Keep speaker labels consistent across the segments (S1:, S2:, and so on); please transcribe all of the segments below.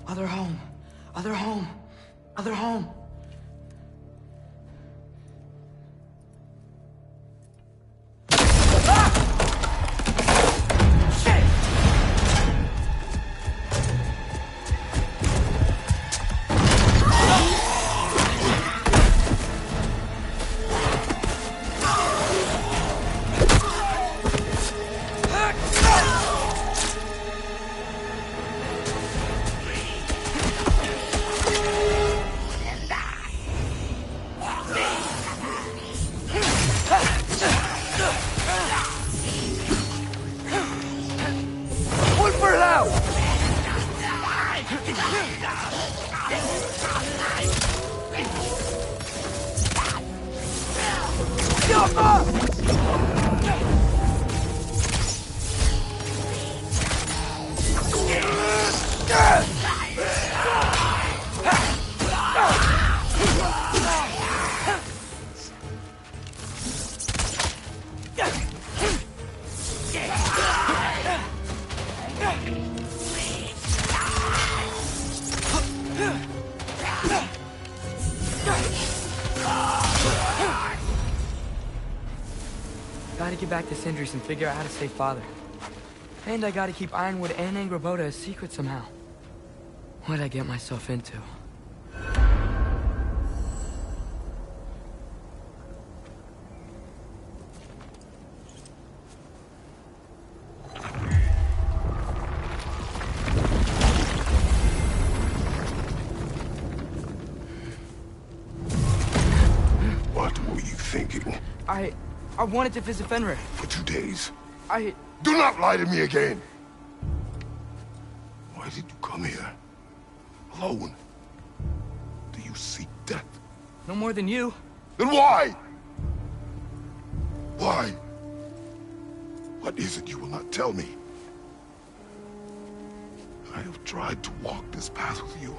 S1: Other home. Other home. Other home. Gotta get back to Sindri's and figure out how to save Father. And I gotta keep Ironwood and Ng+2 a secret somehow. What'd I get myself into?
S2: What were you thinking?
S1: I wanted to visit Fenrir.
S2: For 2 days.
S1: Do
S2: not lie to me again! Why did you come here? Alone? Do you seek death?
S1: No more than you.
S2: Then why? Why? What is it you will not tell me? I have tried to walk this path with you.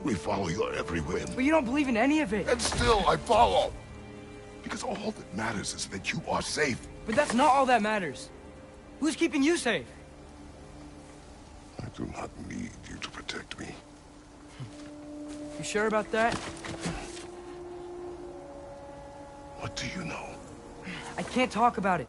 S2: We follow your every whim.
S1: But you don't believe in any of it.
S2: And still I follow. Because all that matters is that you are safe.
S1: But that's not all that matters. Who's keeping you safe?
S2: I do not need you to protect me.
S1: You sure about that?
S2: What do you know?
S1: I can't talk about it.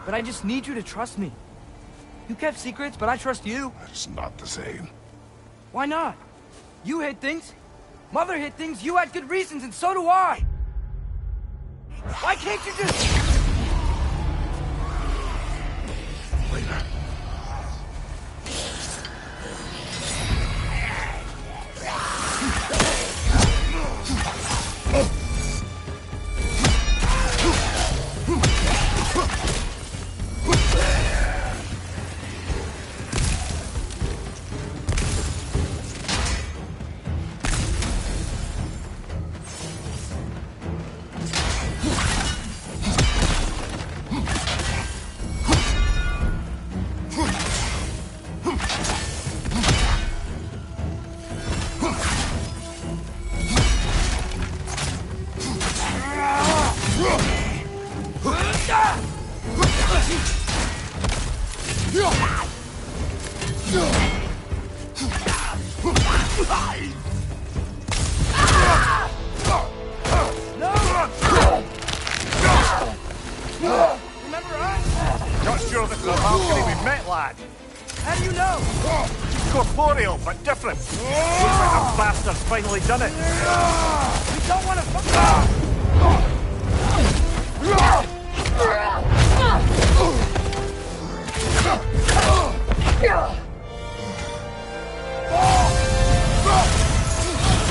S1: But I just need you to trust me. You kept secrets, but I trust you.
S2: It's not the same.
S1: Why not? You hid things. Mother hid things. You had good reasons, and so do I. Why can't you just...
S2: Later.
S3: Corporeal, but different. Looks like a bastard's finally done it.
S1: We don't want to fuck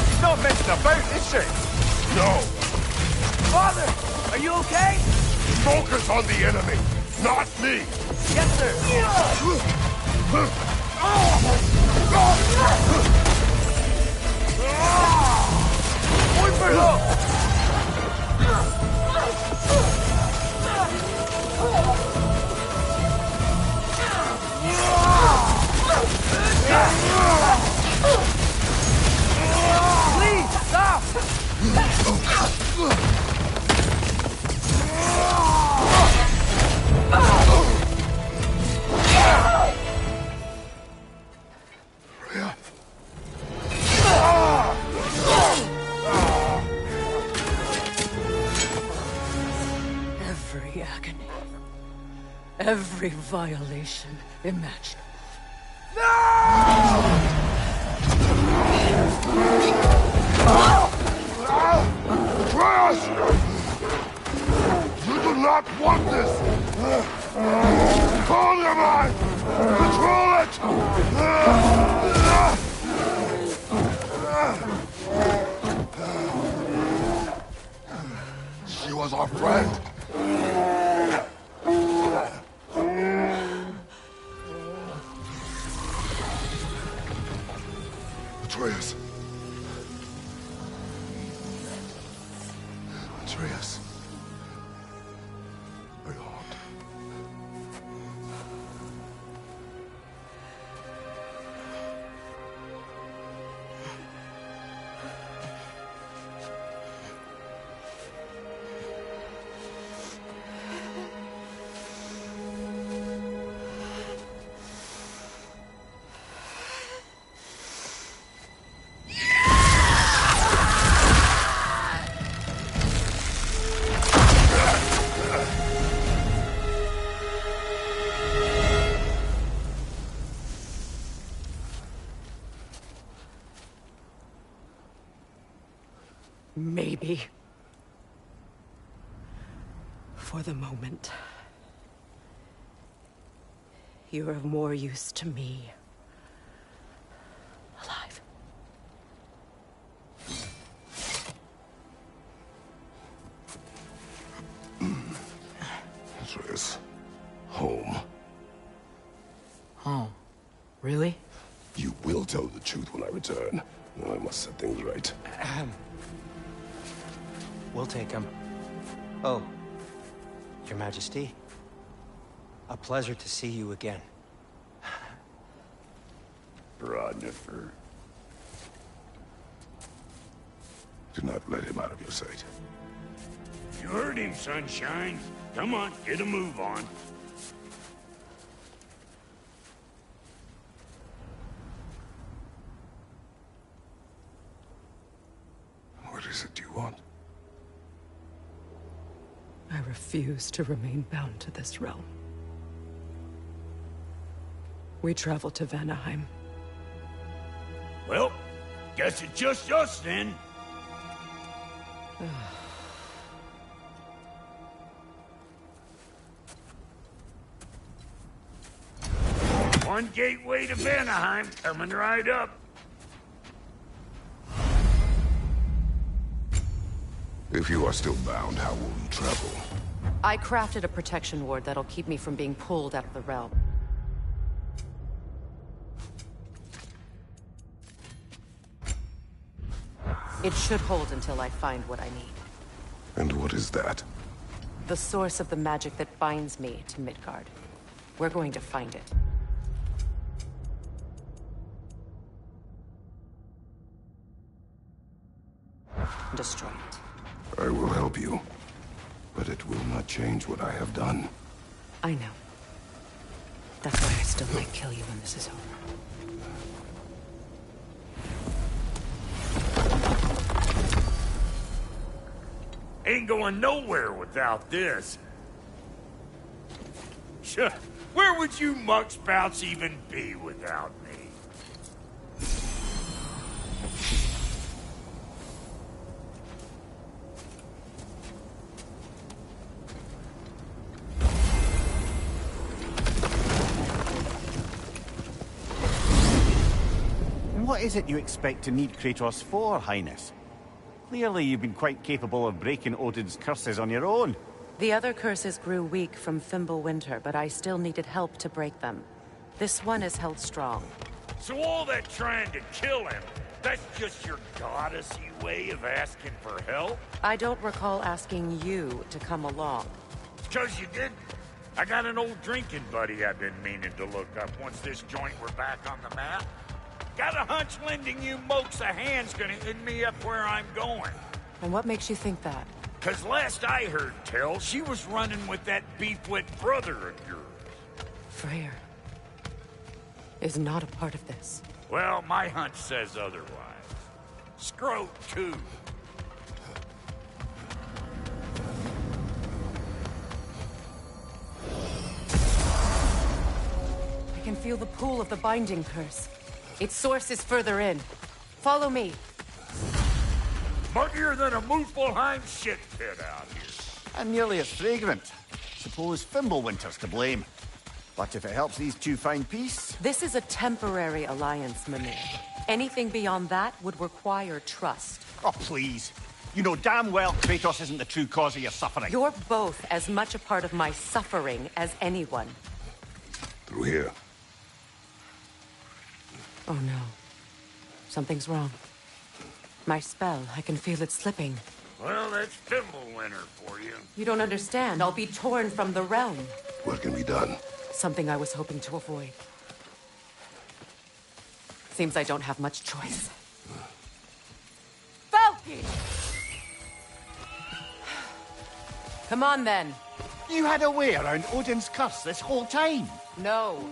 S3: She's not messing about, is she?
S2: No.
S1: Father, are you okay?
S2: Focus on the enemy, not me.
S1: Yes, sir. Voy for
S4: Every agony. Every violation imaginable.
S2: Atreus! You do not want this! Control your mind! Control it! She was our friend. Atreus. Atreus. Are you harmed?
S4: Maybe. For the moment. You're of more use to me. Alive.
S2: Atreus. Home.
S1: Home? Really?
S2: You will tell the truth when I return. I must set things right.
S5: We'll take him. Oh, Your Majesty. A pleasure to see you again.
S2: Ragnarok. Do not let him out of your sight.
S6: You heard him, Sunshine. Come on, get a move on.
S2: What is it you want?
S4: I refuse to remain bound to this realm. We travel to Vanaheim.
S6: Well, guess it's just us then. One gateway to Vanaheim, coming right up.
S2: If you are still bound, how will you travel?
S4: I crafted a protection ward that'll keep me from being pulled out of the realm. It should hold until I find what I need.
S2: And what is that?
S4: The source of the magic that binds me to Midgard. We're going to find it. Destroy it.
S2: I will help you. But it will not change what I have done.
S4: I know. That's why I still might kill you when this is over.
S6: Ain't going nowhere without this. Where would you muckspouts even be without me?
S3: What is it you expect to need Kratos for, Highness? Clearly you've been quite capable of breaking Odin's curses on your own.
S4: The other curses grew weak from Fimbulwinter, but I still needed help to break them. This one is held strong.
S6: So all that trying to kill him, that's just your goddessy way of asking for help?
S4: I don't recall asking you to come along.
S6: 'Cause you did. I got an old drinking buddy I've been meaning to look up once this joint were back on the map. Got a hunch lending you mokes a hand's gonna end me up where I'm going.
S4: And what makes you think that?
S6: 'Cause last I heard tell, she was running with that beefwit brother of yours.
S4: Freyr is not a part of this.
S6: Well, my hunch says otherwise. Scroat, too.
S4: feel the pull of the binding curse. Its source is further in. Follow me.
S6: Muggier than a Muspelheim shit pit out here.
S3: And nearly as fragrant. Suppose Fimbulwinter's to blame. But if it helps these two find peace...
S4: This is a temporary alliance, Mimir. Anything beyond that would require trust.
S3: Oh, please. You know damn well Kratos isn't the true cause of your suffering.
S4: You're both as much a part of my suffering as anyone.
S2: Through here.
S4: Oh no. Something's wrong. My spell, I can feel it slipping.
S6: Well, that's Fimbulwinter for you.
S4: You don't understand. I'll be torn from the realm.
S2: What can be done?
S4: Something I was hoping to avoid. Seems I don't have much choice. Falky! Come on, then.
S3: You had a way around Odin's curse this whole time?
S4: No.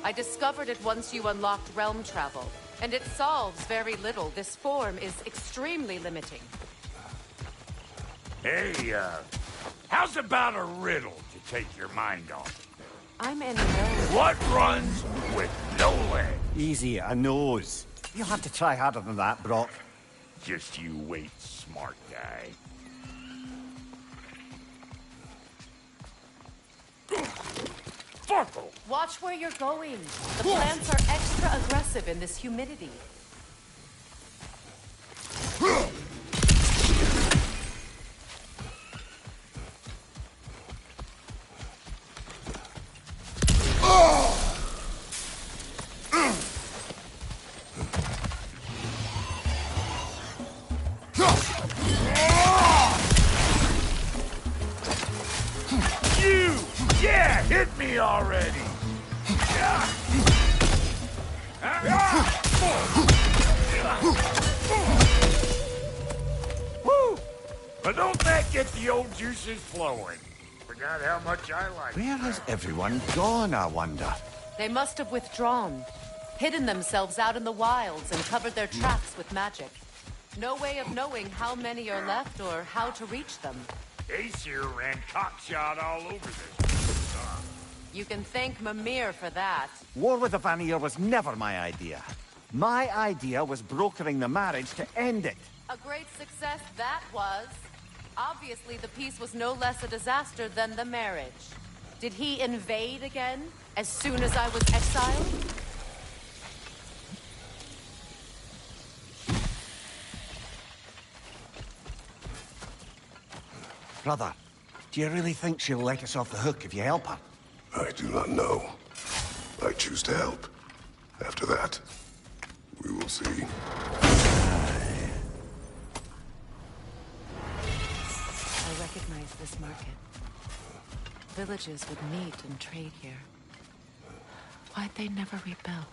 S4: I discovered it once you unlocked realm travel. And it solves very little. This form is extremely limiting.
S6: Hey, how's about a riddle to take your mind off?
S4: I'm in no...
S6: What runs with no leg?
S3: Easy, a nose. You'll have to try harder than that, Brock.
S6: Just you wait, smart guy. Fuckle!
S4: Watch where you're going. The plants are extra aggressive in this humidity.
S6: Yeah, hit me already! Woo! But don't that get the old juices flowing? Forgot how much I like
S3: Where
S6: that.
S3: has everyone gone, I wonder?
S4: They must have withdrawn, hidden themselves out in the wilds and covered their tracks with magic. No way of knowing how many are left or how to reach them.
S6: Aesir ran cockshot all over this.
S4: You can thank Mimir for that.
S3: War with the Vanir was never my idea. My idea was brokering the marriage to end it.
S4: A great success that was. Obviously, the peace was no less a disaster than the marriage. Did he invade again, as soon as I was exiled?
S3: Brother, do you really think she'll let us off the hook if you help her?
S2: I do not know. I choose to help. After that, we will see.
S4: I recognize this market. Villages would meet and trade here. Why'd they never rebuild?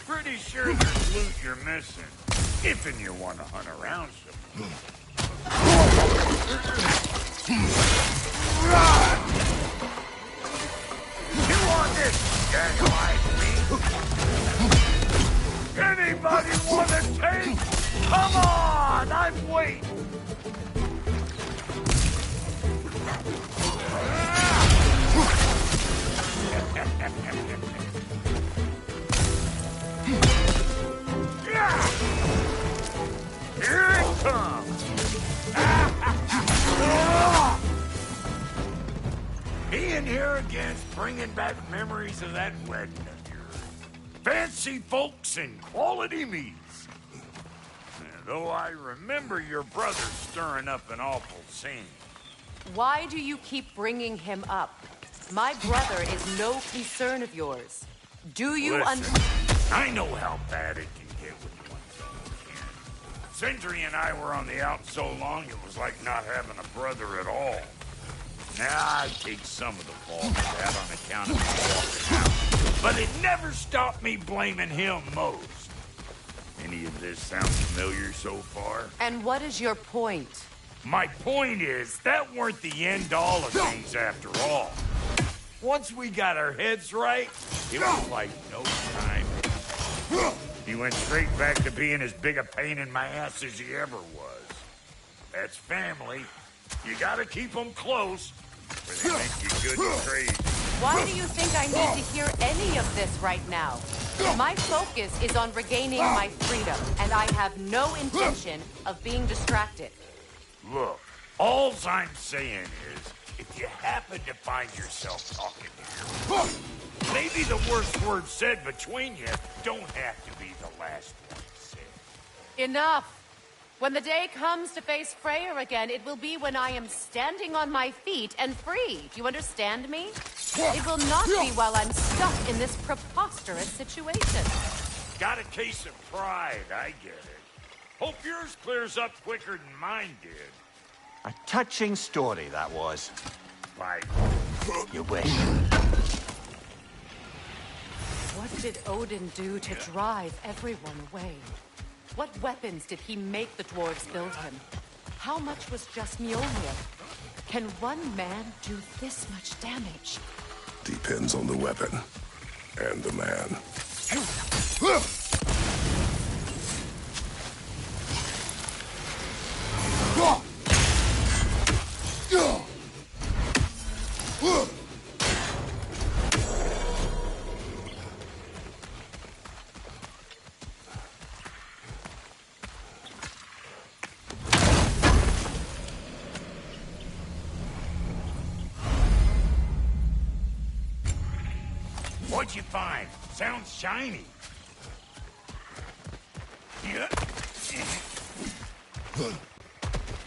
S6: Pretty sure there's loot you're missing. If and you want to hunt around some. You want this gang like me? Anybody want to take? Come on, I'm waiting. Here it comes! Being here again's bringing back memories of that wedding of yours. Fancy folks and quality meats. Though I remember your brother stirring up an awful scene.
S4: Why do you keep bringing him up? My brother is no concern of yours. Do you
S6: Listen, I know how bad it can get with one's own kin. Sindri and I were on the out so long, it was like not having a brother at all. Now I take some of the fall for that on account of me walking out. But it never stopped me blaming him most. Any of this sound familiar so far?
S4: And what is your point?
S6: My point is, that weren't the end-all of things after all. Once we got our heads right, it was like no time. He went straight back to being as big a pain in my ass as he ever was. That's family. You gotta keep them close, or they make you good and crazy.
S4: Why do you think I need to hear any of this right now? My focus is on regaining my freedom, and I have no intention of being distracted.
S6: Look, all I'm saying is, if you happen to find yourself talking to him, maybe the worst word said between you don't have to be the last one said.
S4: Enough! When the day comes to face Freyr again, it will be when I am standing on my feet and free. Do you understand me? It will not be while I'm stuck in this preposterous situation.
S6: Got a case of pride, I get it. Hope yours clears up quicker than mine did.
S3: A touching story, that was.
S6: Bye.
S3: You wish.
S4: What did Odin do to drive everyone away? What weapons did he make the dwarves build him? How much was just Mjolnir? Can one man do this much damage?
S2: Depends on the weapon and the man.
S6: What'd you find? Sounds shiny. Yeah.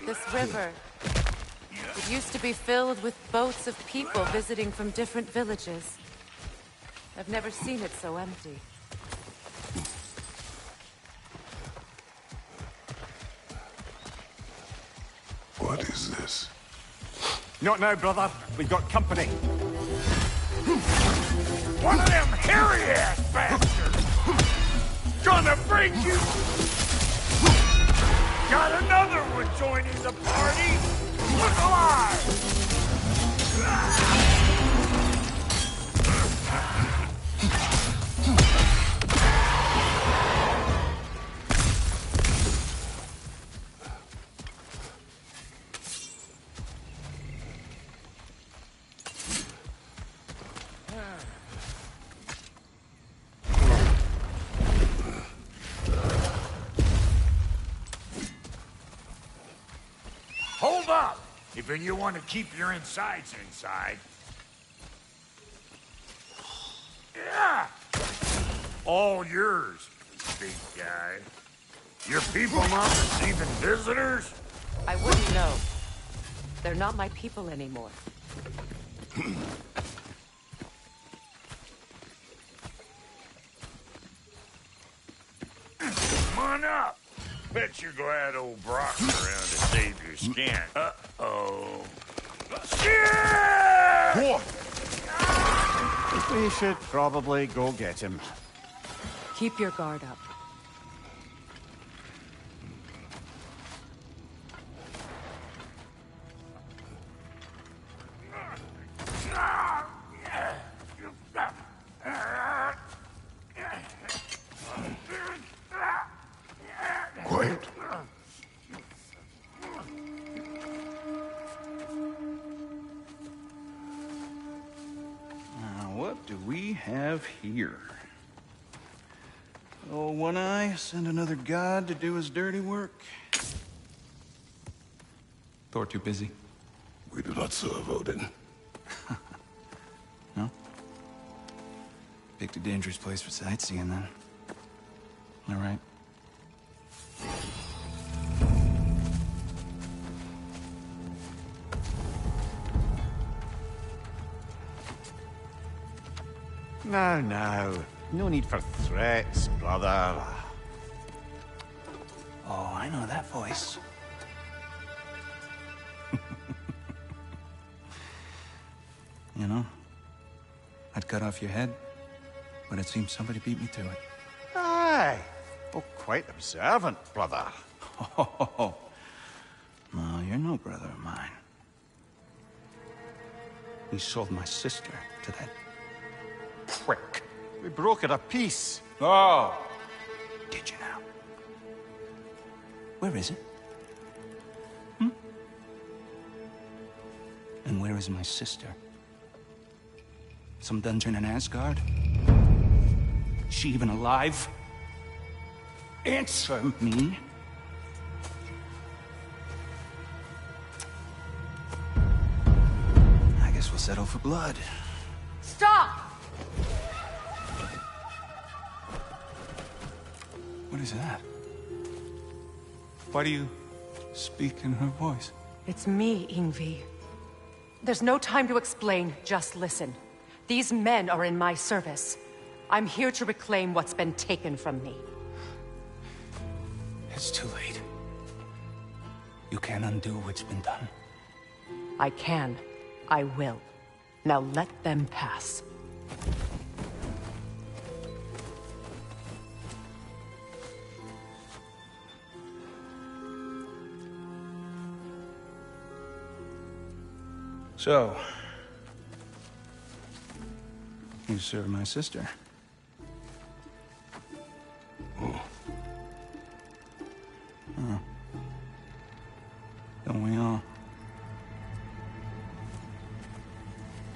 S4: This river. It used to be filled with boats of people visiting from different villages. I've never seen it so empty.
S2: What is this?
S3: Not now, brother. We've got company.
S6: One of them hairy-ass bastards! Gonna bring you... Got another one joining the party! Look alive! Hold up! If you want to keep your insides inside. Yeah! All yours, big guy. Your people not receiving visitors?
S4: I wouldn't know. They're not my people anymore.
S6: Come on up. Bet you're glad old Brock's around to save your skin. Uh-oh. Shit!
S3: We should probably go get him.
S4: Keep your guard up.
S2: Quiet.
S7: What do we have here? Oh, One Eye, send another god to do his dirty work.
S8: Thor too busy.
S2: We do not serve Odin.
S7: No? Picked a dangerous place for sightseeing, then. All right.
S3: Now. No need for threats, brother.
S7: Oh, I know that voice. You know, I'd cut off your head, but it seems somebody beat me to it.
S3: Aye. Oh, quite observant, brother.
S7: Oh, no, you're no brother of mine. You sold my sister to that prick.
S3: We broke it a piece.
S7: Oh! Did you now? Where is it? And where is my sister? Some dungeon in Asgard? Is she even alive? Answer me. I guess we'll settle for blood.
S4: Stop!
S7: What is that? Why do you speak in her voice?
S4: It's me, Ng+. There's no time to explain, just listen. These men are in my service. I'm here to reclaim what's been taken from me.
S7: It's too late. You can't undo what's been done.
S4: I can. I will. Now let them pass.
S7: So, you serve my sister. Oh. Don't we all?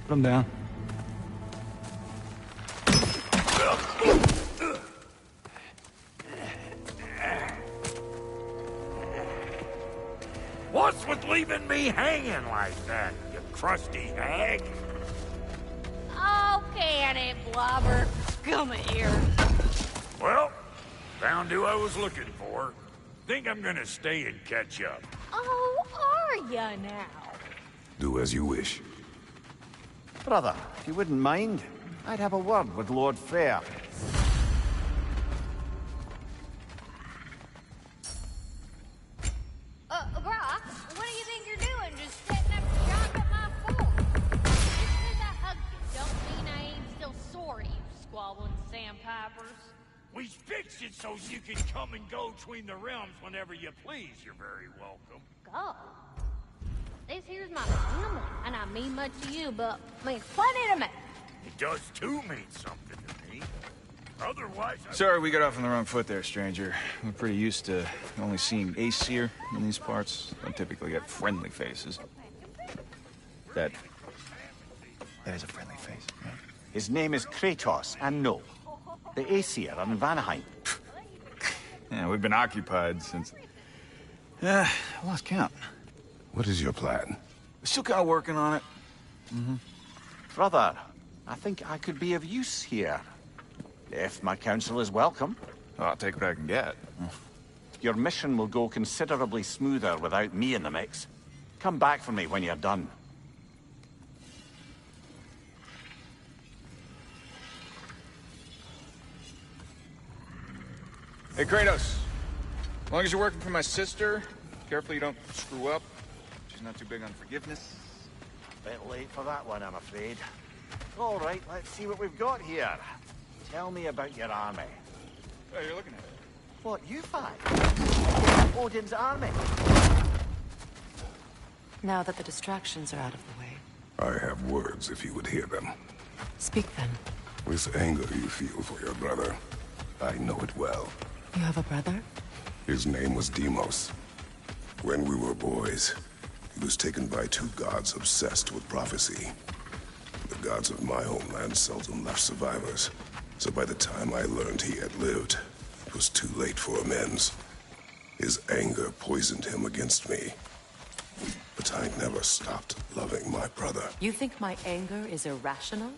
S7: Put him down.
S6: What's with leaving me hanging like that, you crusty hag?
S8: Oh, can it, Blobber? Come here.
S6: Well, found who I was looking for. Think I'm gonna stay and catch up.
S8: Oh, are ya now?
S2: Do as you wish.
S3: Brother, if you wouldn't mind, I'd have a word with Lord Freyr.
S8: Brock, what do you think you're doing? Just setting up shop at my fort? Just 'cause I hugged you don't mean I ain't still sore, you squabbling sandpipers.
S6: We fixed it so you can come and go between the realms whenever you please. You're very welcome.
S8: Go. This here's my family, and I mean much to you, but means plenty to me.
S6: It does too mean something to me. Otherwise,
S9: Sorry we got off on the wrong foot there, stranger. We're pretty used to only seeing Aesir in these parts. Don't typically get friendly faces. That is a friendly face, right?
S3: His name is Kratos, and no, the Aesir are in Vanaheim.
S9: Yeah, we've been occupied since... I lost count.
S2: What is your plan?
S9: We're still kind of working on it.
S3: Brother, I think I could be of use here. If my counsel is welcome.
S9: I'll take what I can get.
S3: Your mission will go considerably smoother without me in the mix. Come back for me when you're done.
S9: Hey, Kratos. As long as you're working for my sister, careful you don't screw up. She's not too big on forgiveness.
S3: Bit late for that one, I'm afraid. All right, let's see what we've got here. Tell me about your army.
S9: Oh, you're looking at it.
S3: What, you five? Odin's army?
S4: Now that the distractions are out of the way,
S2: I have words if you would hear them.
S4: speak then.
S2: This anger you feel for your brother, I know it well.
S4: You have a brother?
S2: His name was Deimos. When we were boys, he was taken by two gods obsessed with prophecy. The gods of my homeland seldom left survivors, so by the time I learned he had lived, it was too late for amends. His anger poisoned him against me. But I never stopped loving my brother.
S4: You think my anger is irrational?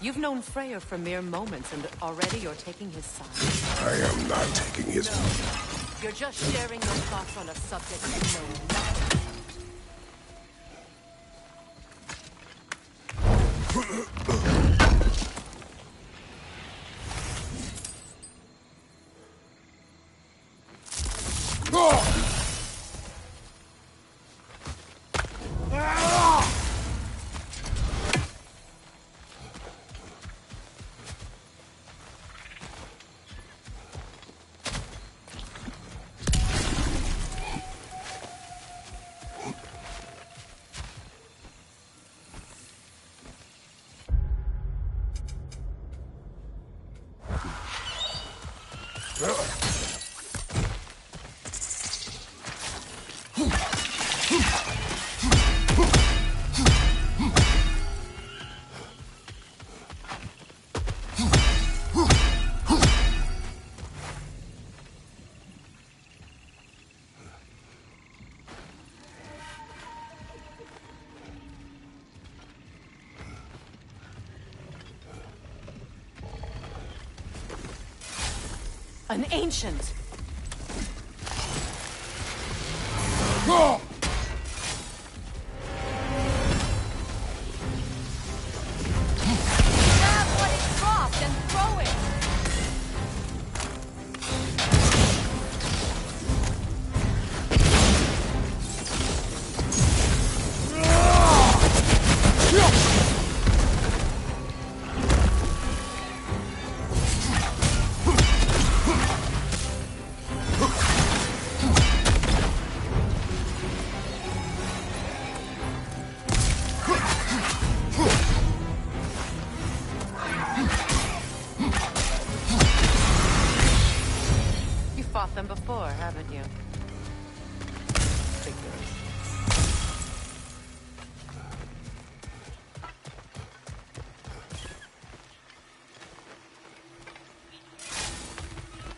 S4: You've known Freyr for mere moments, and already you're taking his side.
S2: I am not taking his...
S4: You're just sharing your thoughts on a subject you know nothing An ancient! Grab what it dropped and throw it! Them before, haven't you? Figures.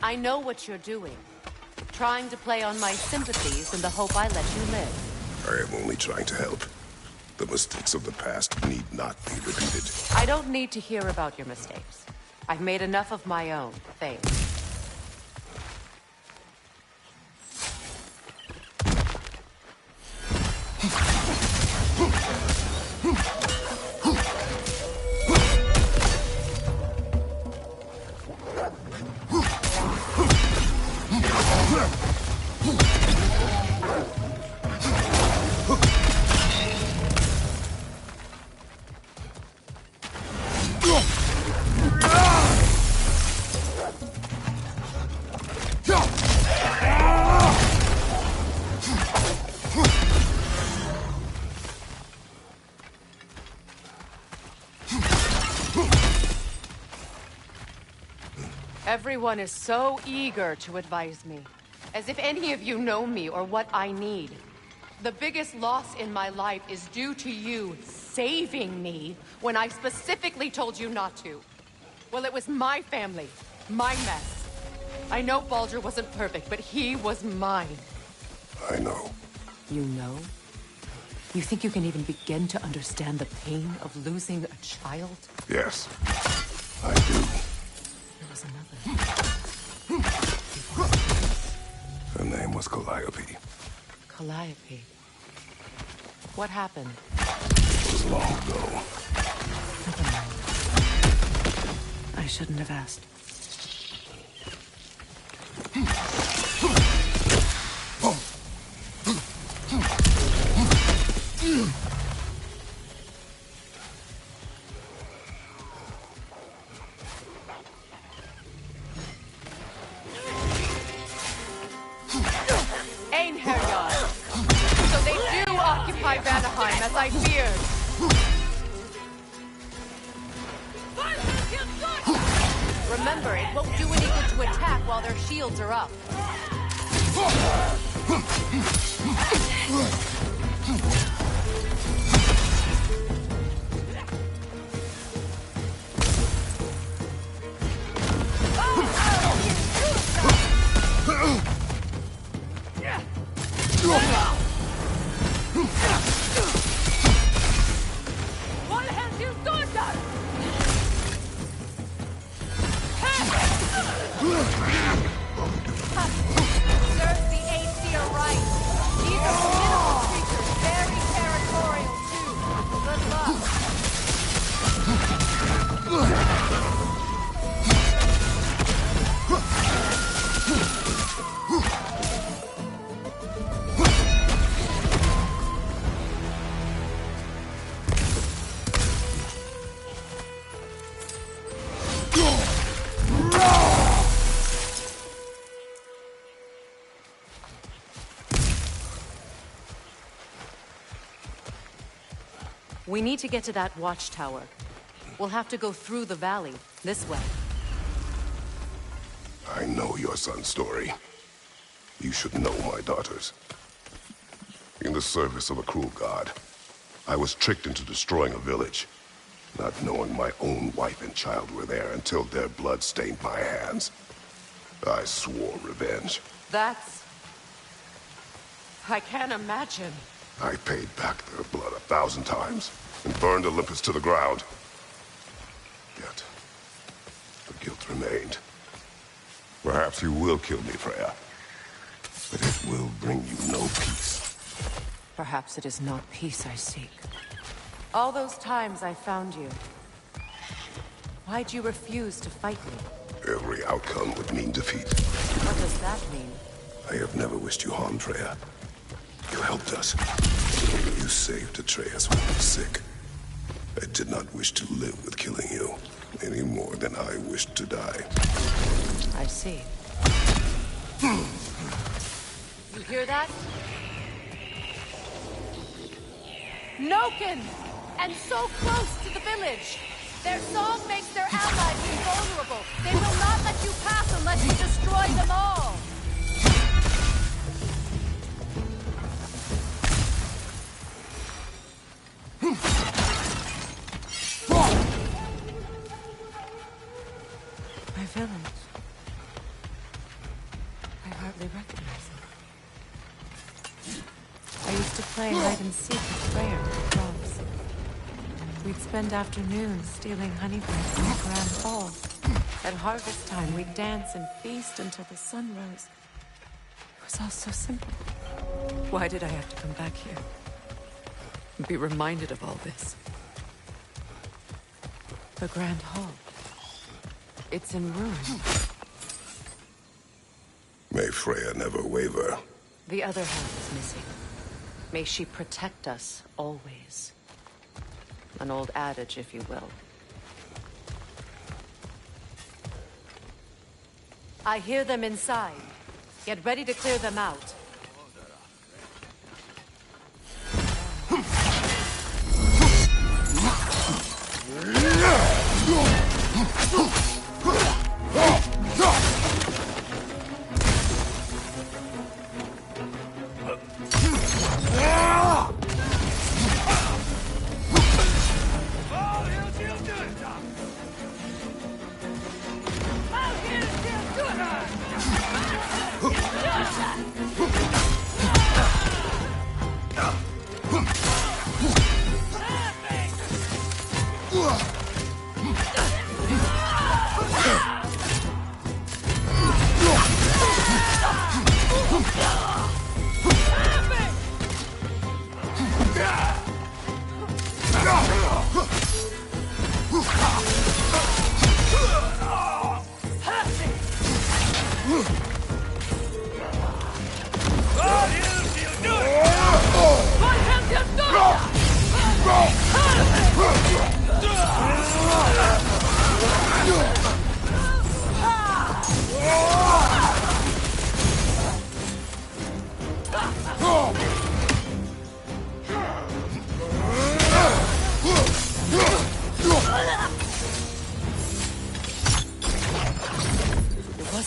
S4: I know what you're doing. Trying to play on my sympathies in the hope I let you live.
S2: I am only trying to help. The mistakes of the past need not be repeated.
S4: I don't need to hear about your mistakes. I've made enough of my own, thanks. Everyone is so eager to advise me, as if any of you know me or what I need. The biggest loss in my life is due to you saving me when I specifically told you not to. Well, it was my family, my mess. I know Baldur wasn't perfect, but he was mine.
S2: I know.
S4: You know? You think you can even begin to understand the pain of losing a child?
S2: Yes, I do.
S4: There was another.
S2: Her name was Calliope.
S4: Calliope. What happened?
S2: It was long ago.
S4: Never mind. I shouldn't have asked. So they do occupy Vanaheim, as I feared. Remember, it won't do any good to attack while their shields are up. We need to get to that watchtower. We'll have to go through the valley, this way.
S2: I know your son's story. You should know my daughter's. In the service of a cruel god, I was tricked into destroying a village, not knowing my own wife and child were there until their blood stained my hands. I swore revenge.
S4: I can't imagine.
S2: I paid back their blood 1,000 times and burned Olympus to the ground. Yet, the guilt remained. Perhaps you will kill me, Freya, but it will bring you no peace.
S4: Perhaps it is not peace I seek. All those times I found you, why'd you refuse to fight me?
S2: Every outcome would mean defeat.
S4: What does that mean?
S2: I have never wished you harm, Freya. You helped us. You saved Atreus when he was sick. I did not wish to live with killing you, any more than I wished to die.
S4: I see. You hear that? Noken! And so close to the village! Their song makes their allies invulnerable. They will not let you pass unless you destroy them all! My village. I hardly recognize it. I used to play hide and seek with Freya and the dogs. We'd spend afternoons stealing honey bread in the grand hall. At harvest time, we'd dance and feast until the sun rose. It was all so simple. Why did I have to come back here? And be reminded of all this? The grand hall. It's in ruins.
S2: May Freya never waver.
S4: The other half is missing. May she protect us always. An old adage, if you will. I hear them inside. Get ready to clear them out.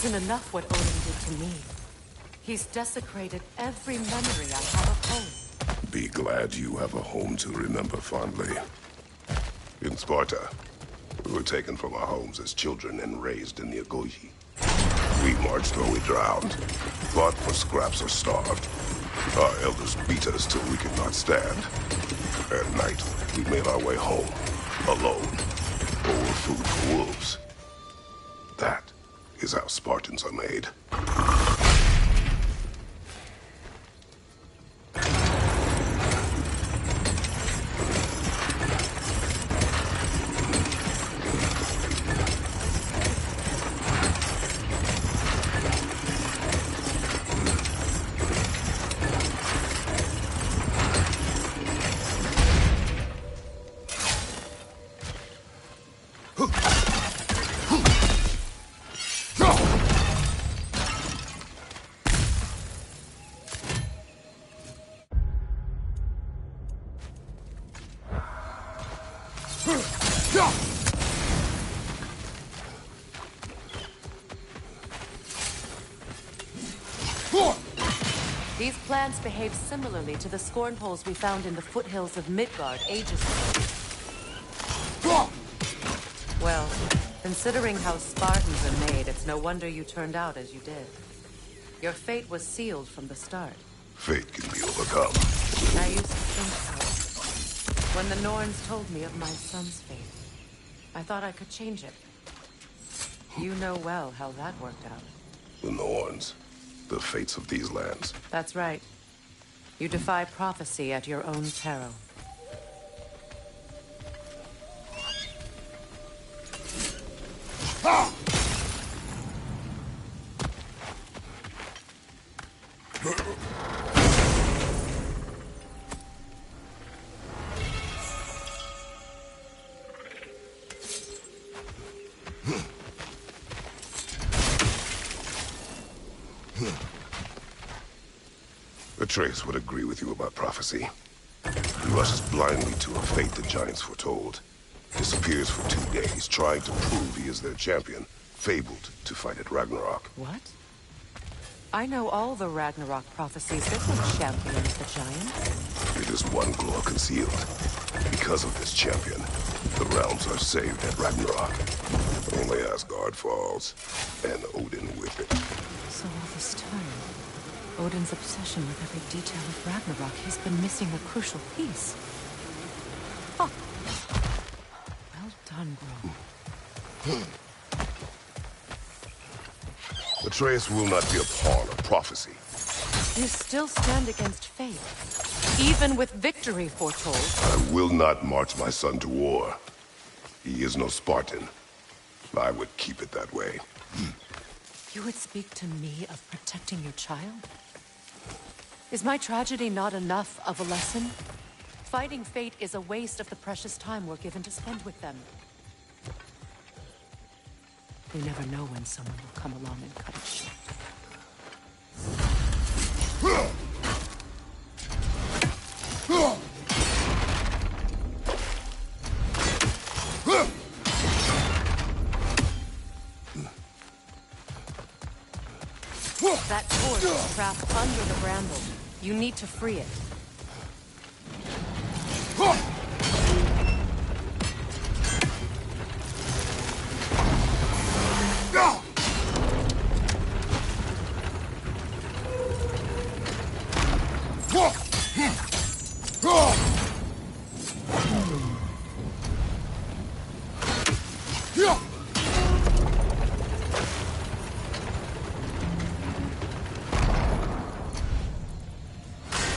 S4: Enough what Odin did to me. He's desecrated every memory I have of home.
S2: Be glad you have a home to remember fondly. In Sparta, we were taken from our homes as children and raised in the Agogi. We marched or we drowned, fought for scraps or starved. Our elders beat us till we could not stand. At night, we made our way home, alone, or were food for wolves. That is how Spartans are made.
S4: These plants behave similarly to the scorn poles we found in the foothills of Midgard ages ago. Well, considering how Spartans are made, it's no wonder you turned out as you did. Your fate was sealed from the start.
S2: Fate can be overcome.
S4: I used to think so. When the Norns told me of my son's fate, I thought I could change it. You know well how that worked out.
S2: The Norns. The fates of these lands.
S4: That's right. You defy prophecy at your own peril.
S2: Atreus would agree with you about prophecy. He rushes blindly to a fate the giants foretold. Disappears for 2 days, trying to prove he is their champion, fabled to fight at Ragnarok.
S4: What? I know all the Ragnarok prophecies. There's no champion of the giants.
S2: It is one glow concealed. Because of this champion, the realms are saved at Ragnarok. Only Asgard falls, and Odin with it.
S4: So all this time, Odin's obsession with every detail of Ragnarok, he's been missing a crucial piece. Huh. Well done, bro.
S2: Atreus will not be a pawn of prophecy.
S4: You still stand against fate, even with victory foretold.
S2: I will not march my son to war. He is no Spartan. I would keep it that way.
S4: You would speak to me of protecting your child? Is my tragedy not enough of a lesson? Fighting fate is a waste of the precious time we're given to spend with them. We never know when someone will come along and cut it short. That torch is trapped under the bramble. You need to free it.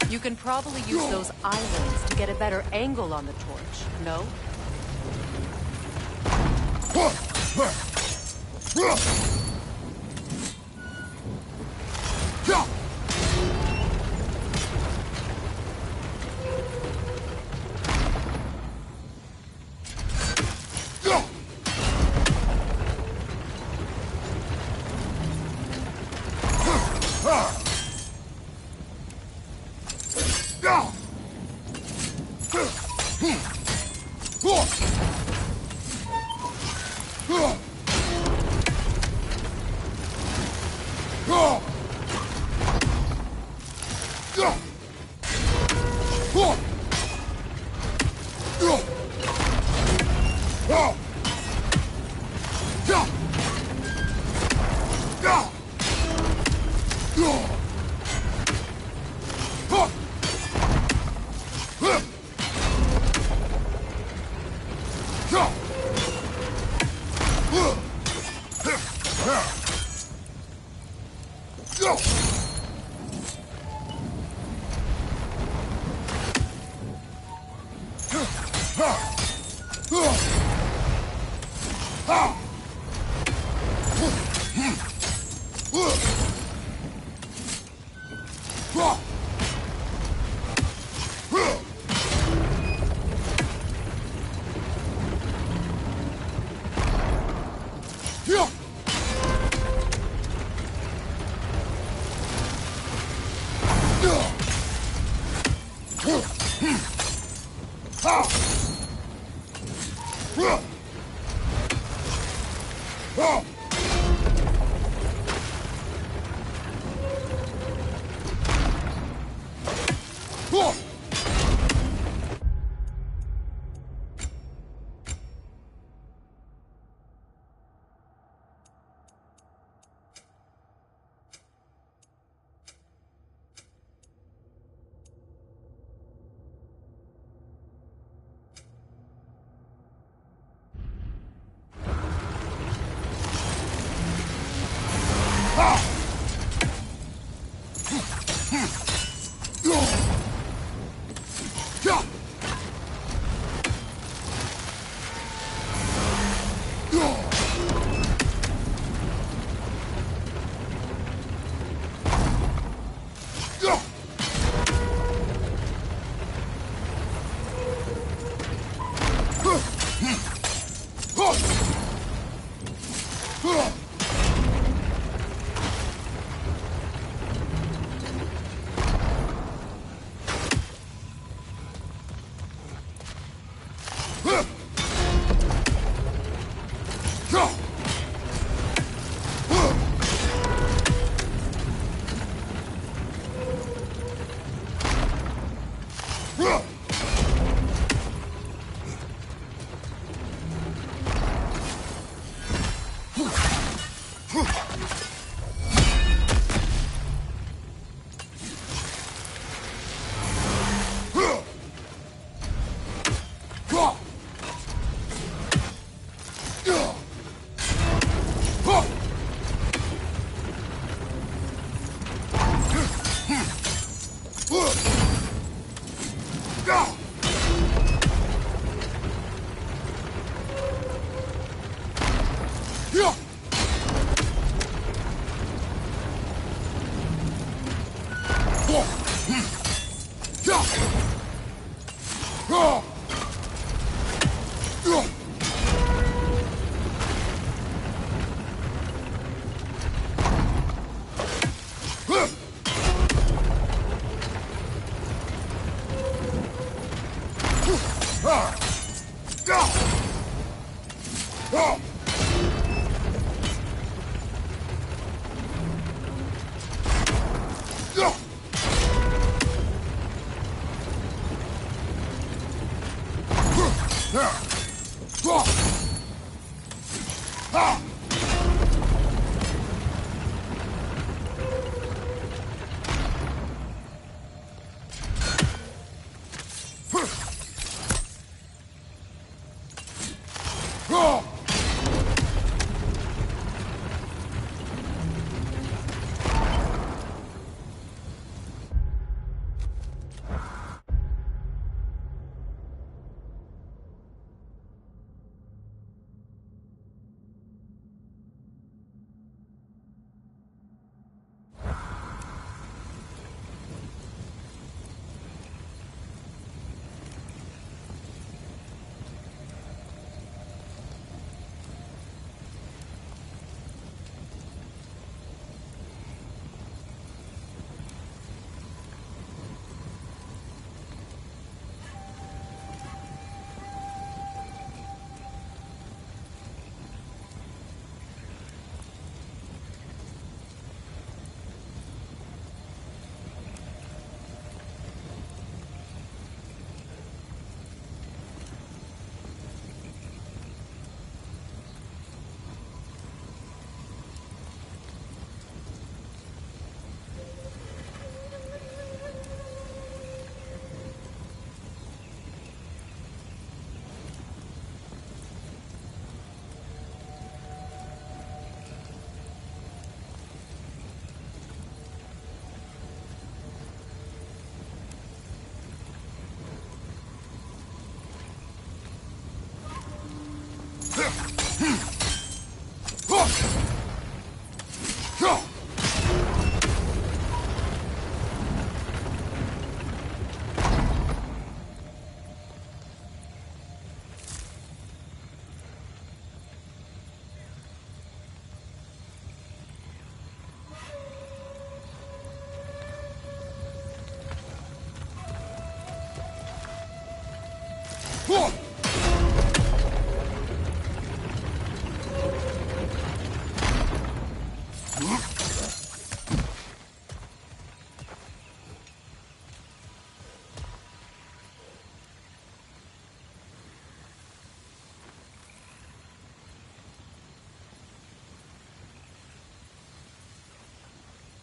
S4: You can probably use those islands to get a better angle on the torch, no?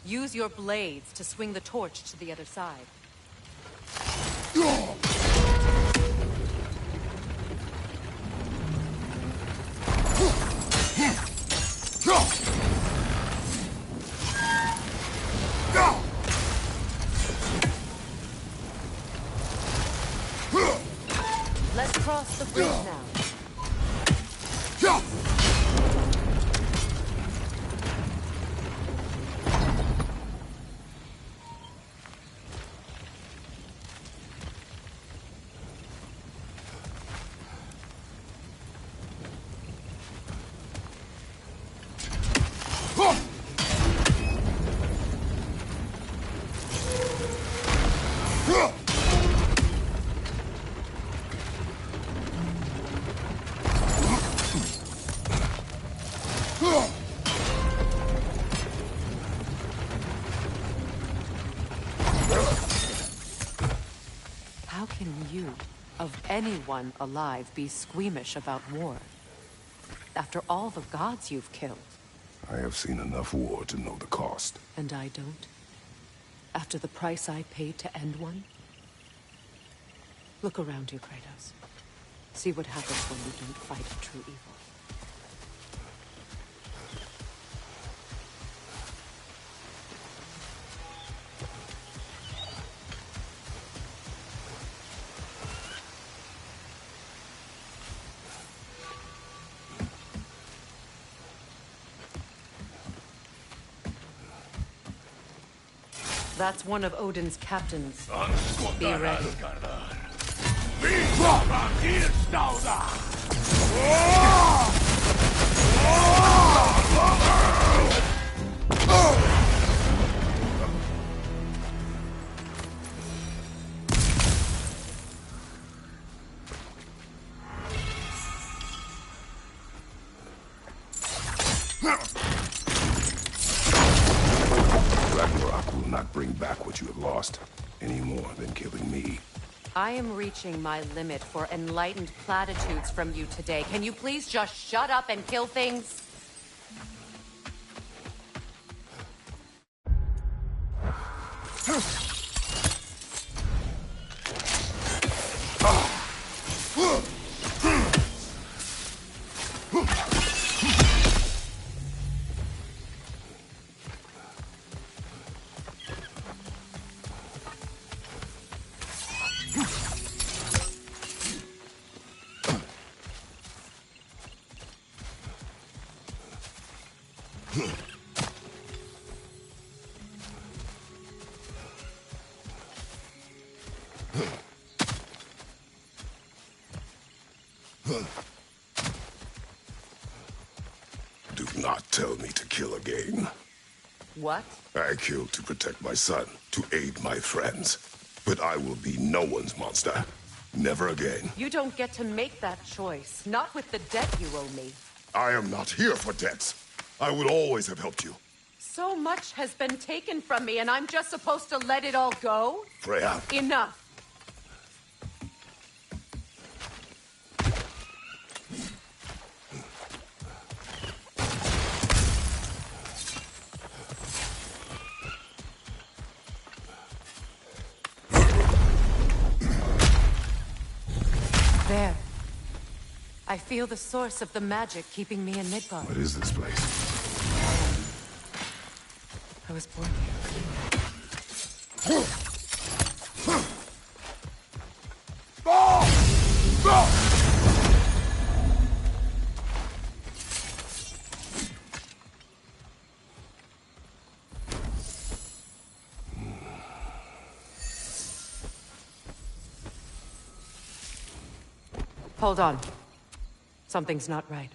S4: Use your blades to swing the torch to the other side. Let's cross the bridge now. How can you, of anyone alive, be squeamish about war? After all the gods you've killed.
S2: I have seen enough war to know the cost.
S4: And I don't? After the price I paid to end one? Look around you, Kratos. See what happens when you don't fight a true evil. That's one of Odin's captains. Be ready.
S2: Ragnarok will not bring back what you have lost, any more than killing me.
S4: I am reaching my limit for enlightened platitudes from you today. Can you please just shut up and kill things?
S2: Do not tell me to kill again.
S4: What?
S2: I killed to protect my son, to aid my friends. But I will be no one's monster. Never again.
S4: You don't get to make that choice. Not with the debt you owe me.
S2: I am not here for debts. I would always have helped you.
S4: So much has been taken from me, and I'm just supposed to let it all go?
S2: Freya.
S4: Enough. There. I feel the source of the magic keeping me in Midgard.
S2: What is this place?
S4: I was born here. Hold on. Something's not right.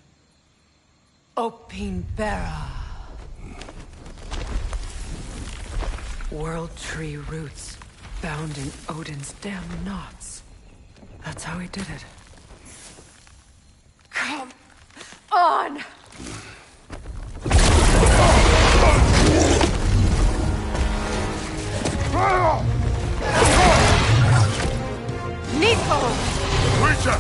S4: Opinbera. World tree roots bound in Odin's damn knots. That's how he did it. Come on! Nico!
S2: Creature!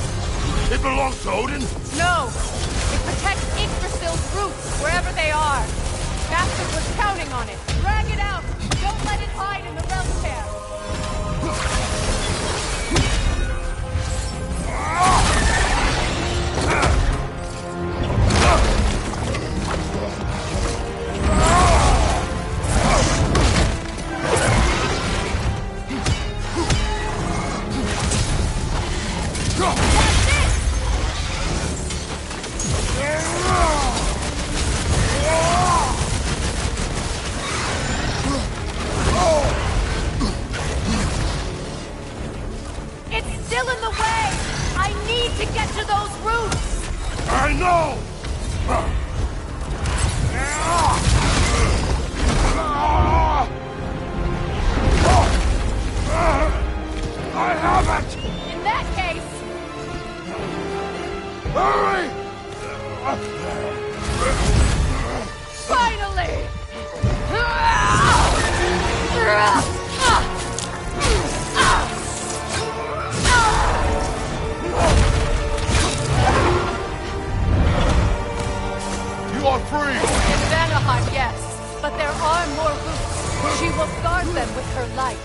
S2: It belongs to Odin?
S4: No! It protects Yggdrasil's roots, wherever they are. Master was counting on on it. Drag it out. Don't let it hide in the realm camp. It's still in the way! I need to get to those roots!
S2: I know! I have it!
S4: In that case,
S2: Hurry!
S4: finally!
S2: You are free!
S4: In Vanaheim, yes, but there are more roots. She will guard them with her life.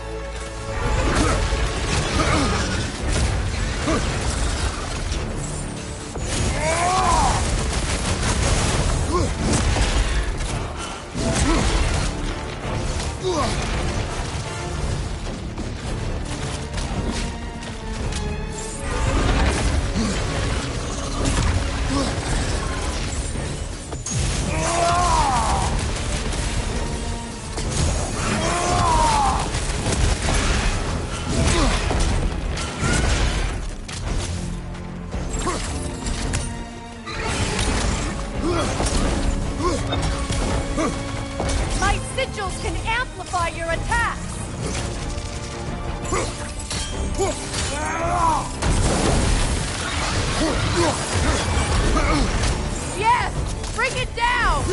S4: My sigils can amplify your attacks! Yes! Bring it down!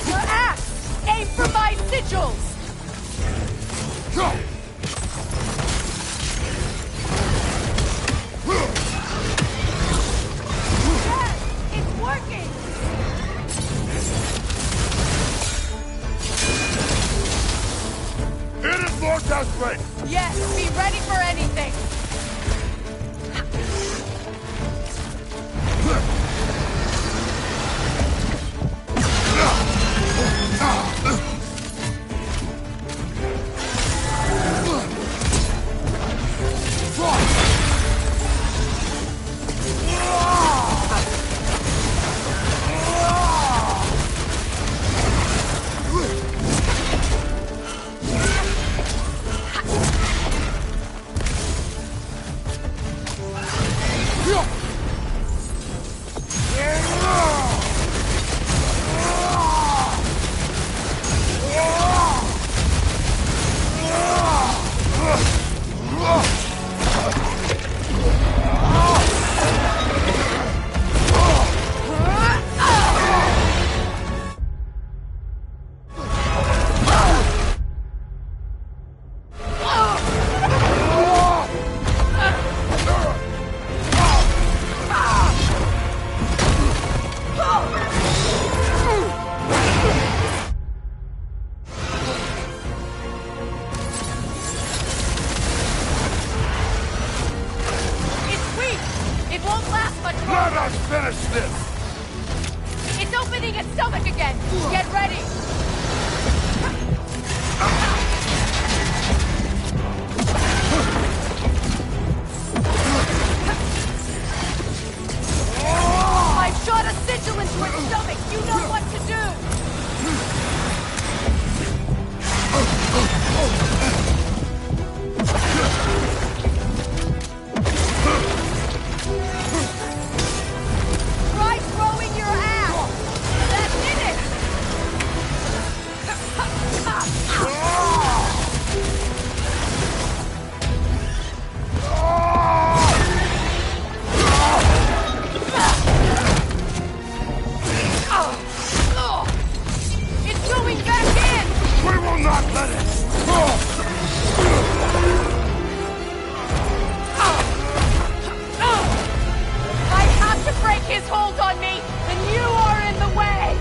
S4: Your axe! Aim for my sigils! Yes! It's working!
S2: It is more desperate!
S4: Yes, be ready for anything!
S2: Let us finish this!
S4: It's opening its stomach again! Get ready! I've shot a sigil into its stomach! You know what to do! Try throwing your axe! That did it! It's going back in!
S2: We will not let it!
S4: I have to break his hold on me, and you are in the way!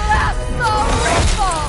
S4: That's the ripple!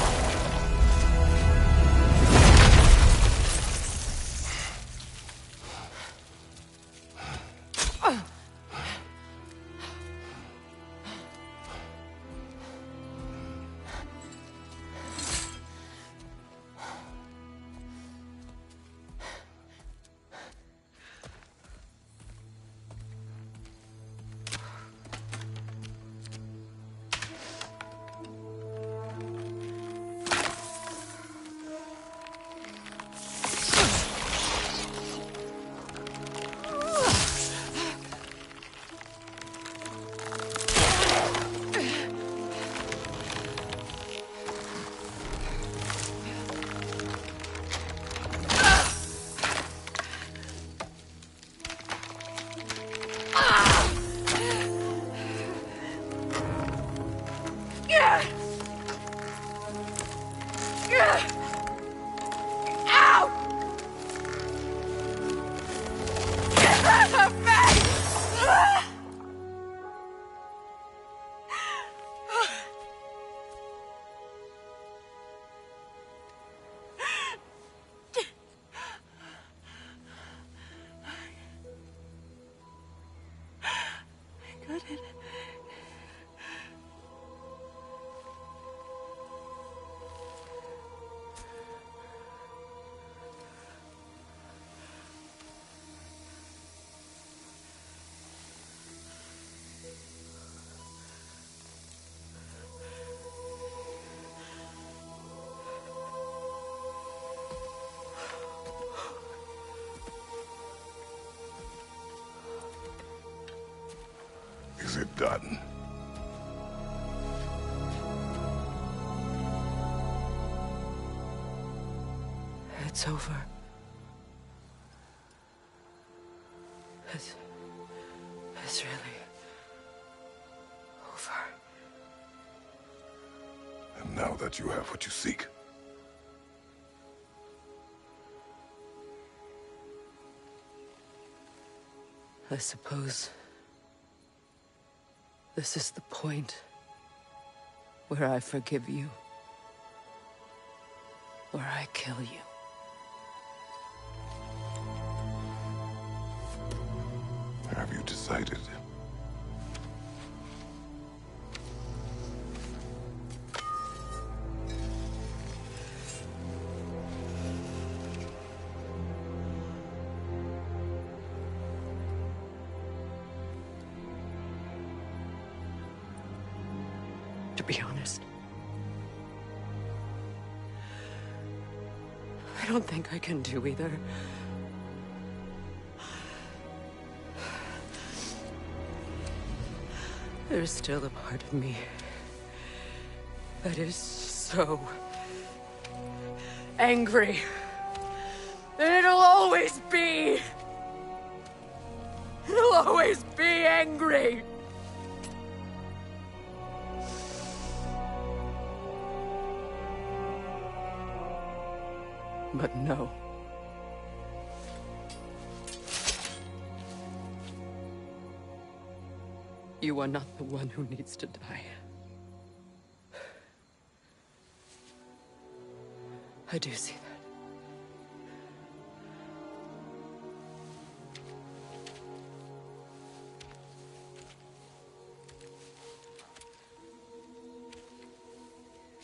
S2: Is it done?
S1: It's over. It's really over.
S2: And now that you have what you seek,
S1: I suppose this is the point where I forgive you, where I kill you.
S2: have you decided?
S1: To be honest, I don't think I can do either. There's still a part of me that is so angry. And it'll always be angry. But no. You are not the one who needs to die. I do see that.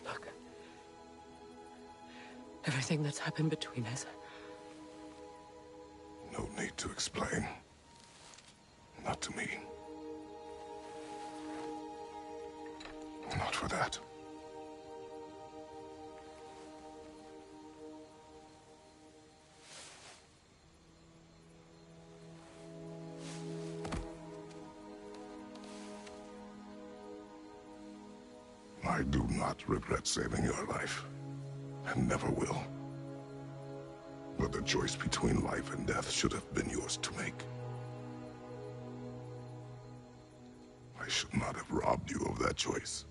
S1: Look. Everything that's happened between us.
S2: No need to explain. Not to me. Not for that. I do not regret saving your life, and never will. But the choice between life and death should have been yours to make. I should not have robbed you of that choice.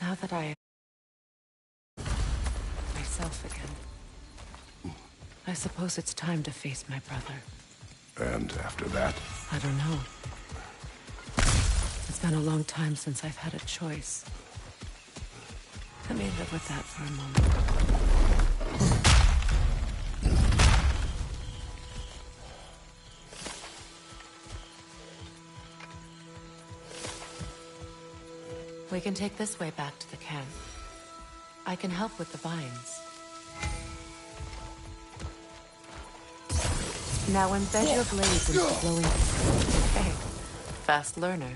S4: Now that I am myself again, I suppose it's time to face my brother.
S2: And after that?
S4: I don't know. It's been a long time since I've had a choice. Let me live with that for a moment. We can take this way back to the camp. I can help with the vines. Now embed your blades into the glowing... Hey, fast learner.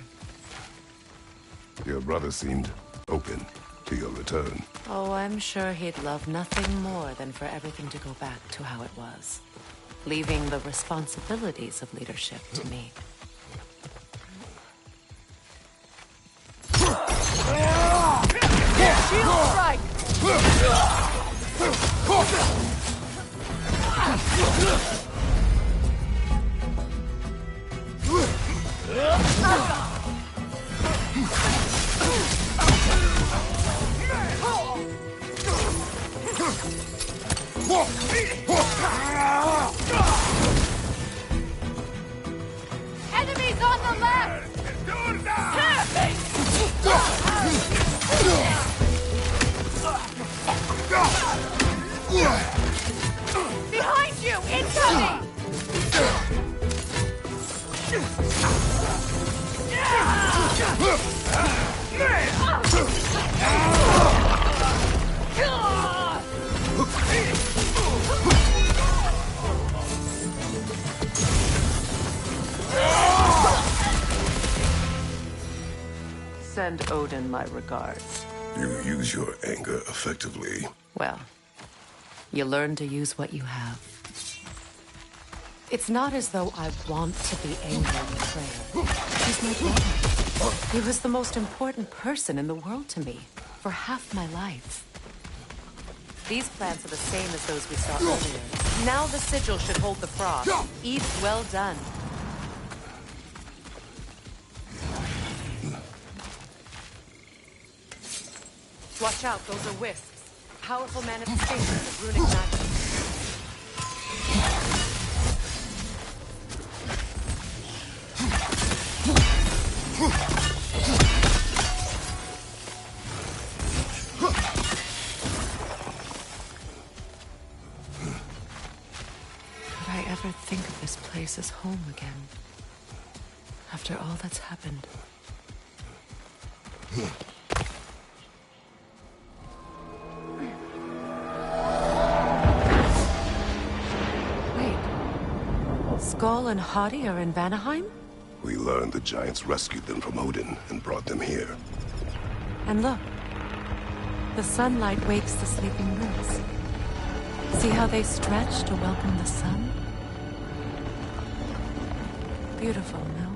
S2: Your brother seemed open to your return.
S4: Oh, I'm sure he'd love nothing more than for everything to go back to how it was. Leaving the responsibilities of leadership to me. Shield strike! Enemies on the left! Behind you! In Send Odin my regards.
S2: You use your anger effectively.
S4: Well, you learn to use what you have. It's not as though I want to be angry with Freyr. He's my brother. He was the most important person in the world to me for half my life. These plants are the same as those we saw earlier. Now the sigil should hold the frost. Eat well done. Watch out, those are wisps. Powerful manifestations of runic magic. Could I ever think of this place as home again? After all that's happened. Skull and Hati are in Vanaheim?
S2: We learned the giants rescued them from Odin and brought them here.
S4: And look. The sunlight wakes the sleeping roots. See how they stretch to welcome the sun? Beautiful, no?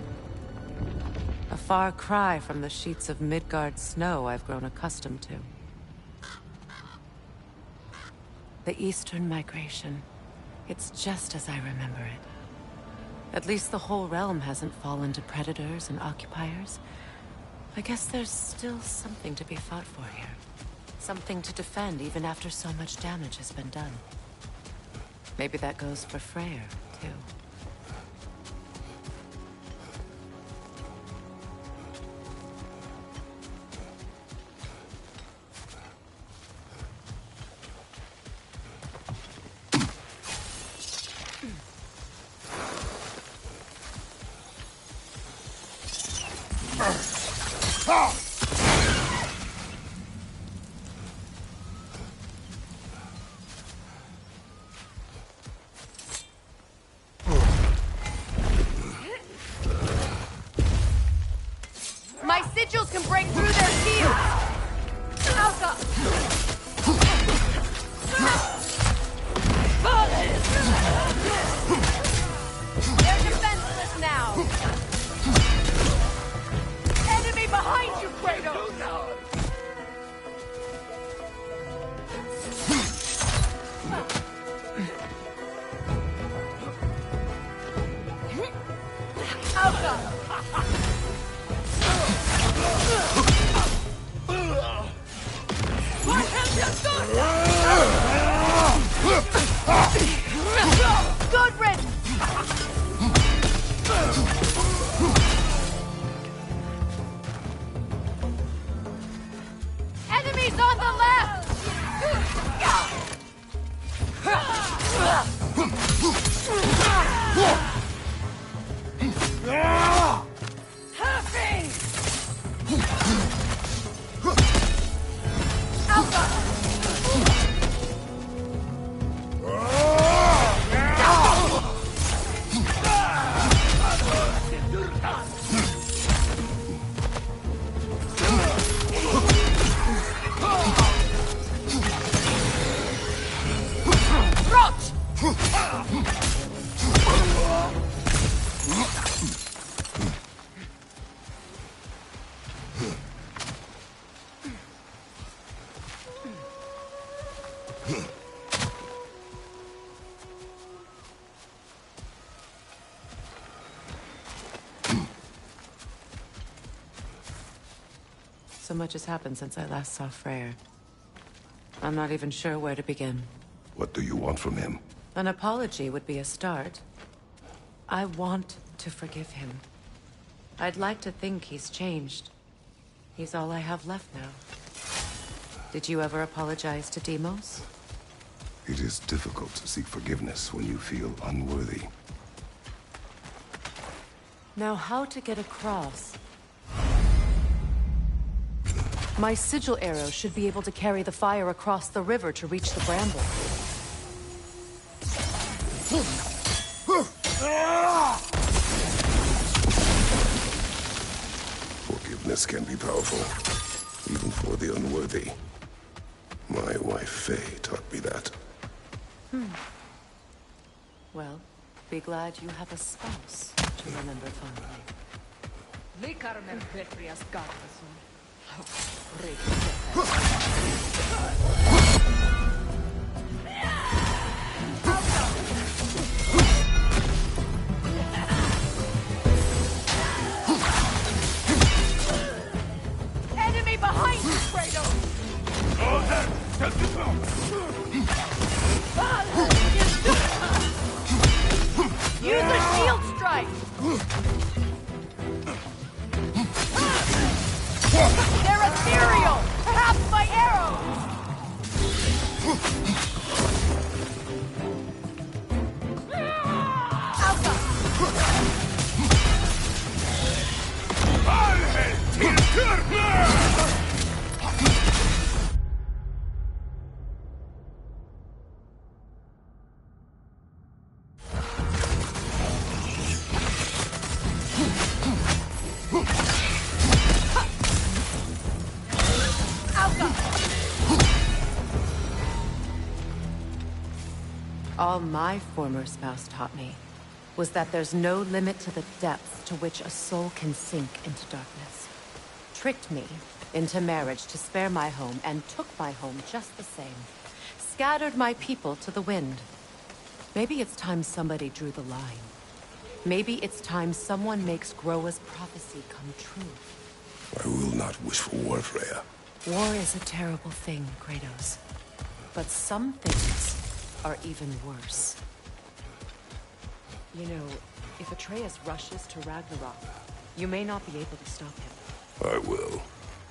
S4: A far cry from the sheets of Midgard snow I've grown accustomed to. The Eastern Migration. It's just as I remember it. At least the whole realm hasn't fallen to predators and occupiers. I guess there's still something to be fought for here. Something to defend even after so much damage has been done. Maybe that goes for Freyr, too.
S8: My sigils can break through their shields! Alka! They're defenseless now! Enemy behind you, Kratos! Alka! Good riddance! Enemies on the left! Happy! Alpha!
S4: So much has happened since I last saw Freyr. I'm not even sure where to begin.
S2: What do you want from him?
S4: An apology would be a start. I want to forgive him. I'd like to think he's changed. He's all I have left now. Did you ever apologize to Deimos?
S2: It is difficult to seek forgiveness when you feel unworthy.
S4: Now, how to get across? My sigil arrow should be able to carry the fire across the river to reach the bramble.
S2: Forgiveness Darkness can be powerful, even for the unworthy. My wife, Faye, taught me that.
S4: Well, be glad you have a spouse to remember fondly.
S8: Enemy behind you, Kratos! Use a shield strike! They're ethereal! Perhaps by arrows!
S4: All my former spouse taught me was that there's no limit to the depths to which a soul can sink into darkness. Tricked me into marriage to spare my home and took my home just the same. Scattered my people to the wind. Maybe it's time somebody drew the line. Maybe it's time someone makes Groa's prophecy come true.
S2: I will not wish for war, Freya.
S4: War is a terrible thing, Kratos. But some things are even worse. You know, if Atreus rushes to Ragnarok, you may not be able to stop him.
S2: I will.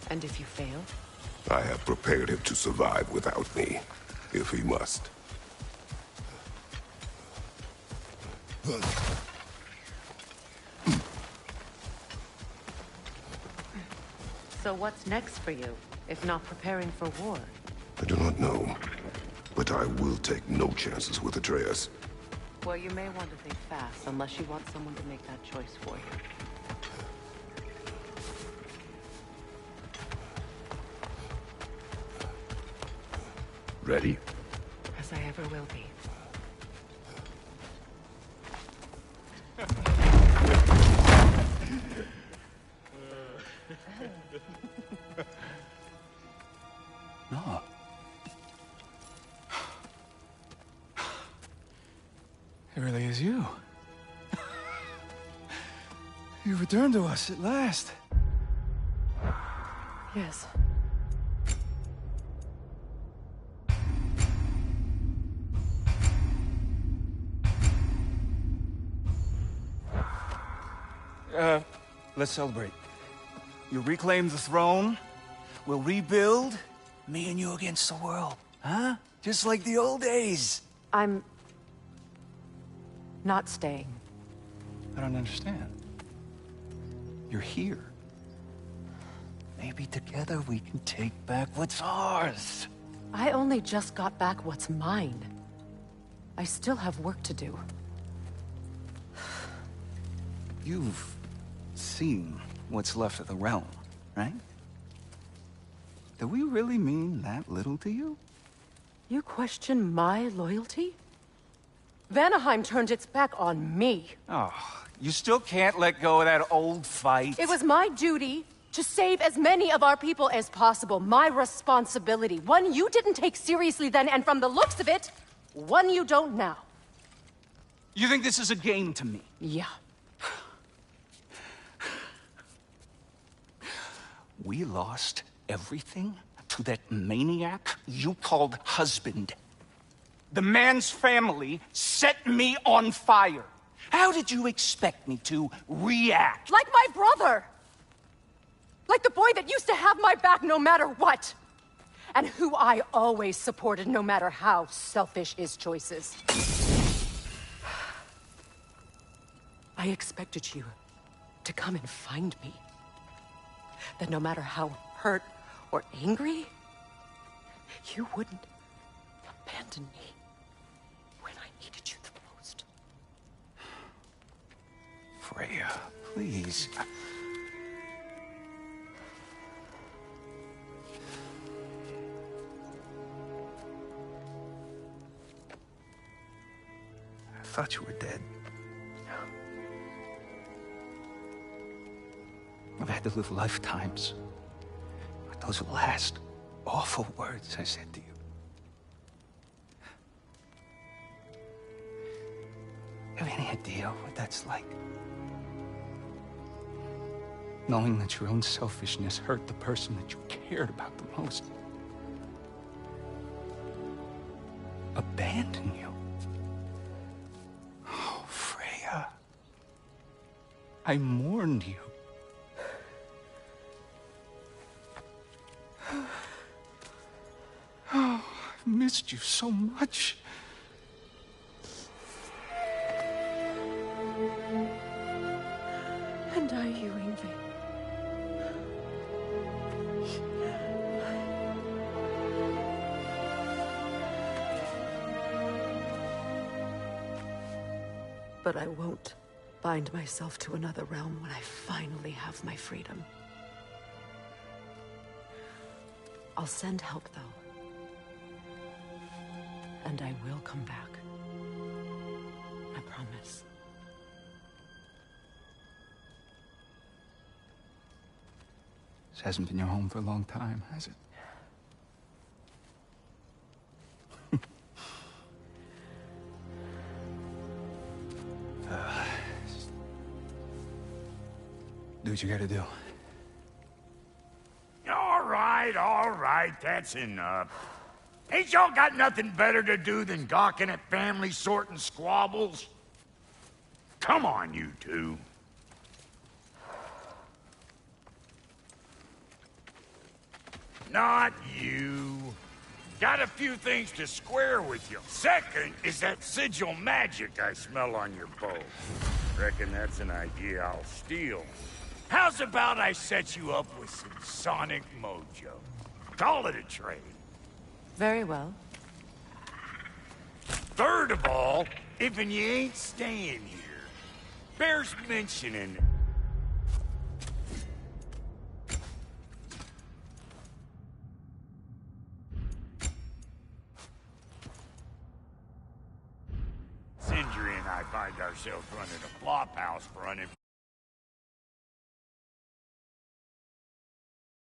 S4: And if you fail?
S2: I have prepared him to survive without me, if he must.
S4: So what's next for you, if not preparing for war?
S2: I do not know, but I will take no chances with Atreus.
S4: Well, you may want to think fast, unless you want someone to make that choice for you.
S2: Ready?
S4: As I ever will be.
S7: No. It really is you. You returned to us at last.
S4: Yes.
S9: Let's celebrate. You reclaim the throne, we'll rebuild, me and you against the world, huh? Just like the old days.
S4: I'm not staying.
S7: I don't understand. You're here.
S9: Maybe together we can take back what's ours.
S4: I only just got back what's mine. I still have work to do.
S9: You've seen what's left of the realm, right? Do we really mean that little to you?
S4: You question my loyalty? Vanaheim turned its back on me.
S9: Oh, you still can't let go of that old fight?
S4: It was my duty to save as many of our people as possible. My responsibility. One you didn't take seriously then, and from the looks of it, one you don't now.
S9: You think this is a game to me?
S4: Yeah.
S9: We lost everything to that maniac you called husband. The man's family set me on fire. How did you expect me to react?
S4: Like my brother! Like the boy that used to have my back no matter what! And who I always supported no matter how selfish his choices. I expected you to come and find me. That no matter how hurt or angry, you wouldn't abandon me when I needed you the most.
S9: Freya, please.
S7: thought you were dead. I've had to live lifetimes with those last awful words I said to you. Have any idea what that's like? Knowing that your own selfishness hurt the person that you cared about the most. Abandon you. Oh, Freya. I mourned you. Oh, I've missed you so much.
S10: And are you, Yngvi? But I won't bind myself to another realm when I finally have my freedom. I'll send help, though. And I will come back. I promise.
S7: This hasn't been your home for a long time, has it? Do what you gotta do.
S6: All right, that's enough. Ain't y'all got nothing better to do than gawking at family sorting squabbles? Come on, you two. Not you. Got a few things to square with you. Second is that sigil magic I smell on your bow. Reckon that's an idea I'll steal. How's about I set you up with some sonic mojo? Call it a trade.
S4: Very well.
S6: Third of all, if you ain't staying here, bears mentioning. Sindri and I find ourselves running a flop house for